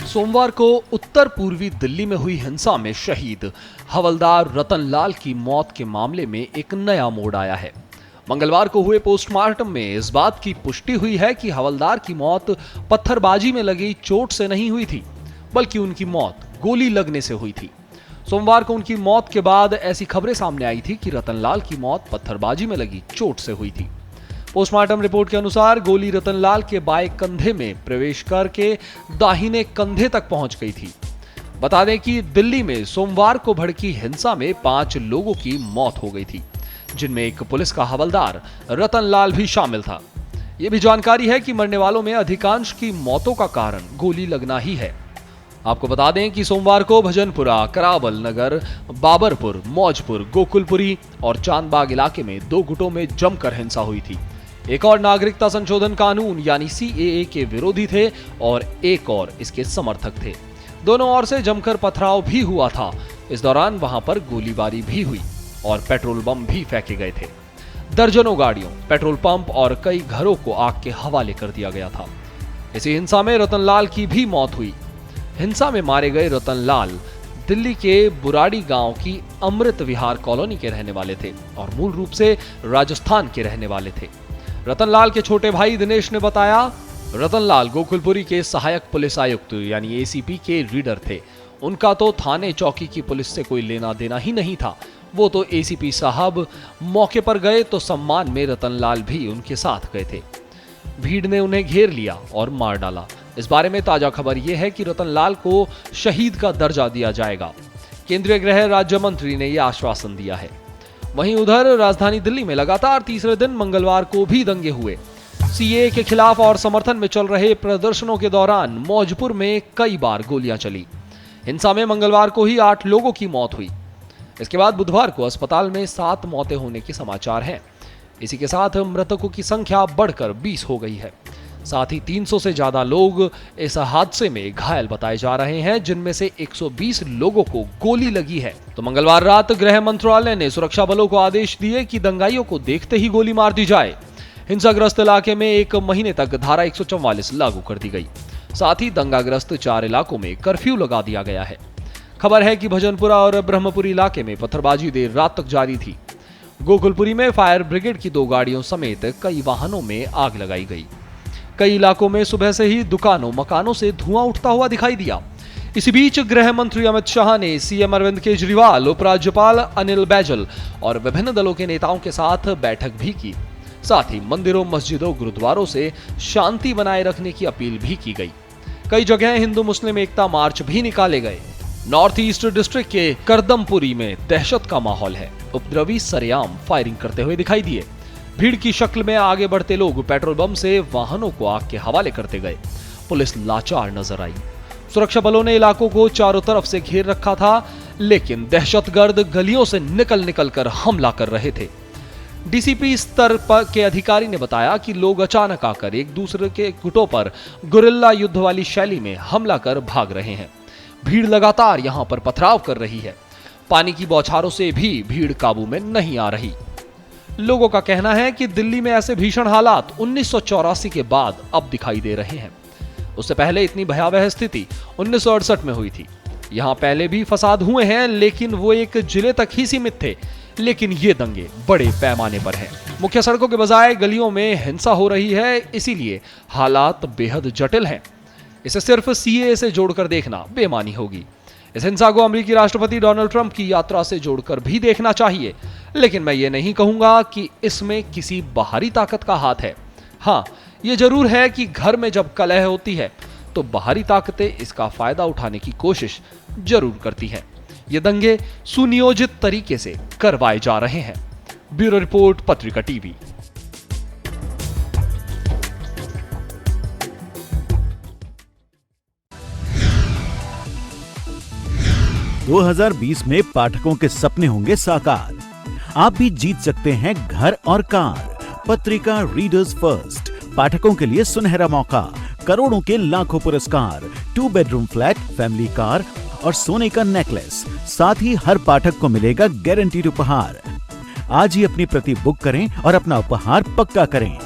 सोमवार को उत्तर पूर्वी दिल्ली में हुई हिंसा में शहीद हवलदार रतन लाल की मौत के मामले में एक नया मोड़ आया है। मंगलवार को हुए पोस्टमार्टम में इस बात की पुष्टि हुई है कि हवलदार की मौत पत्थरबाजी में लगी चोट से नहीं हुई थी, बल्कि उनकी मौत गोली लगने से हुई थी। सोमवार को उनकी मौत के बाद ऐसी खबरें सामने आई थी कि रतन लाल की मौत पत्थरबाजी में लगी चोट से हुई थी। पोस्टमार्टम रिपोर्ट के अनुसार गोली रतन लाल के बाएं कंधे में प्रवेश करके दाहिने कंधे तक पहुंच गई थी। बता दें कि दिल्ली में सोमवार को भड़की हिंसा में 5 लोगों की मौत हो गई थी, जिनमें एक पुलिस का हवलदार रतन लाल भी शामिल था। यह भी जानकारी है कि मरने वालों में अधिकांश की मौतों का कारण गोली लगना ही है। आपको बता दें कि सोमवार को भजनपुरा, करावल नगर, बाबरपुर, मौजपुर, गोकुलपुरी और चांदबाग इलाके में 2 गुटों में जमकर हिंसा हुई थी। एक और नागरिकता संशोधन कानून यानी सीएए के विरोधी थे और एक और इसके समर्थक थे। दोनों ओर से जमकर पथराव भी हुआ था। इस दौरान वहां पर गोलीबारी भी हुई और पेट्रोल बम भी फेंके गए थे। दर्जनों गाड़ियों, पेट्रोल पंप और कई घरों को आग के हवाले कर दिया गया था। इसी हिंसा में रतन लाल की भी मौत हुई। हिंसा में मारे गए रतन लाल दिल्ली के बुराड़ी गांव की अमृत विहार कॉलोनी के रहने वाले थे और मूल रूप से राजस्थान के रहने वाले थे। रतन लाल के छोटे भाई दिनेश ने बताया, रतन लाल गोकुलपुरी के सहायक पुलिस आयुक्त यानी एसीपी के रीडर थे। उनका तो थाने चौकी की पुलिस से कोई लेना देना ही नहीं था। वो तो एसीपी साहब मौके पर गए तो सम्मान में रतन लाल भी उनके साथ गए थे। भीड़ ने उन्हें घेर लिया और मार डाला। इस बारे में ताजा खबर यह है कि रतन लाल को शहीद का दर्जा दिया जाएगा। केंद्रीय गृह राज्य मंत्री ने यह आश्वासन दिया है। वहीं उधर राजधानी दिल्ली में लगातार तीसरे दिन मंगलवार को भी दंगे हुए। सीएए के खिलाफ और समर्थन में चल रहे प्रदर्शनों के दौरान मौजपुर में कई बार गोलियां चली। हिंसा में मंगलवार को ही 8 लोगों की मौत हुई। इसके बाद बुधवार को अस्पताल में 7 मौतें होने के समाचार हैं। इसी के साथ मृतकों की संख्या बढ़कर 20 हो गई है। साथ ही 300 से ज्यादा लोग इस हादसे में घायल बताए जा रहे हैं, जिनमें से 120 लोगों को गोली लगी है। तो मंगलवार रात गृह मंत्रालय ने सुरक्षा बलों को आदेश दिए कि दंगाइयों को देखते ही गोली मार दी जाए। हिंसाग्रस्त इलाके में 1 महीने तक धारा 144 लागू कर दी गई। साथ ही दंगाग्रस्त 4 इलाकों में कर्फ्यू लगा दिया गया है। खबर है कि भजनपुरा और ब्रह्मपुरी इलाके में पत्थरबाजी देर रात तक जारी थी। गोकुलपुरी में फायर ब्रिगेड की 2 गाड़ियों समेत कई वाहनों में आग लगाई गई। कई इलाकों में सुबह से ही दुकानों, मकानों से धुआं उठता हुआ दिखाई दिया। इसी बीच गृह मंत्री अमित शाह ने सीएम अरविंद केजरीवाल, उपराज्यपाल अनिल बैजल और विभिन्न दलों के नेताओं के साथ बैठक भी की। साथ ही मंदिरों, मस्जिदों, गुरुद्वारों से शांति बनाए रखने की अपील भी की गई। कई जगह हिंदू मुस्लिम एकता मार्च भी निकाले गए। नॉर्थ ईस्ट डिस्ट्रिक्ट के करदमपुरी में दहशत का माहौल है। उपद्रवी सरेआम फायरिंग करते हुए दिखाई दिए। भीड़ की शक्ल में आगे बढ़ते लोग पेट्रोल बम से वाहनों को आग के हवाले करते गए। पुलिस लाचार नजर आई। सुरक्षा बलों ने इलाकों को चारों तरफ से घेर रखा था, लेकिन दहशतगर्द गलियों से निकल कर हमला कर रहे थे। डीसीपी स्तर के अधिकारी ने बताया कि लोग अचानक आकर एक दूसरे के गुटों पर गुरिल्ला युद्ध वाली शैली में हमला कर भाग रहे हैं। भीड़ लगातार यहां पर पथराव कर रही है। पानी की बौछारों से भी भीड़ काबू में नहीं आ रही। लोगों का कहना है कि दिल्ली में ऐसे भीषण हालात 1984 के बाद अब दिखाई दे रहे हैं। उससे पहले इतनी भयावह स्थिति 1968 में हुई थी। यहां पहले भी फसाद हुए हैं, लेकिन वो एक जिले तक ही सीमित थे। लेकिन ये दंगे बड़े पैमाने पर हैं। मुख्य सड़कों के बजाय गलियों में हिंसा हो रही है, इसीलिए हालात बेहद जटिल हैं। इसे सिर्फ सीएए से जोड़कर देखना बेमानी होगी। इस हिंसा को अमेरिकी राष्ट्रपति डोनाल्ड ट्रंप की यात्रा से जोड़कर भी देखना चाहिए, लेकिन मैं ये नहीं कहूंगा कि इसमें किसी बाहरी ताकत का हाथ है। हाँ, ये जरूर है कि घर में जब कलह होती है तो बाहरी ताकतें इसका फायदा उठाने की कोशिश जरूर करती हैं। ये दंगे सुनियोजित तरीके से करवाए जा रहे हैं। ब्यूरो रिपोर्ट, पत्रिका टीवी। – 2020 में पाठकों के सपने होंगे साकार। आप भी जीत सकते हैं घर और कार। पत्रिका रीडर्स फर्स्ट पाठकों के लिए सुनहरा मौका, करोड़ों के लाखों पुरस्कार, 2 बेडरूम फ्लैट, फैमिली कार और सोने का नेकलेस। साथ ही हर पाठक को मिलेगा गारंटीड उपहार। आज ही अपनी प्रति बुक करें और अपना उपहार पक्का करें।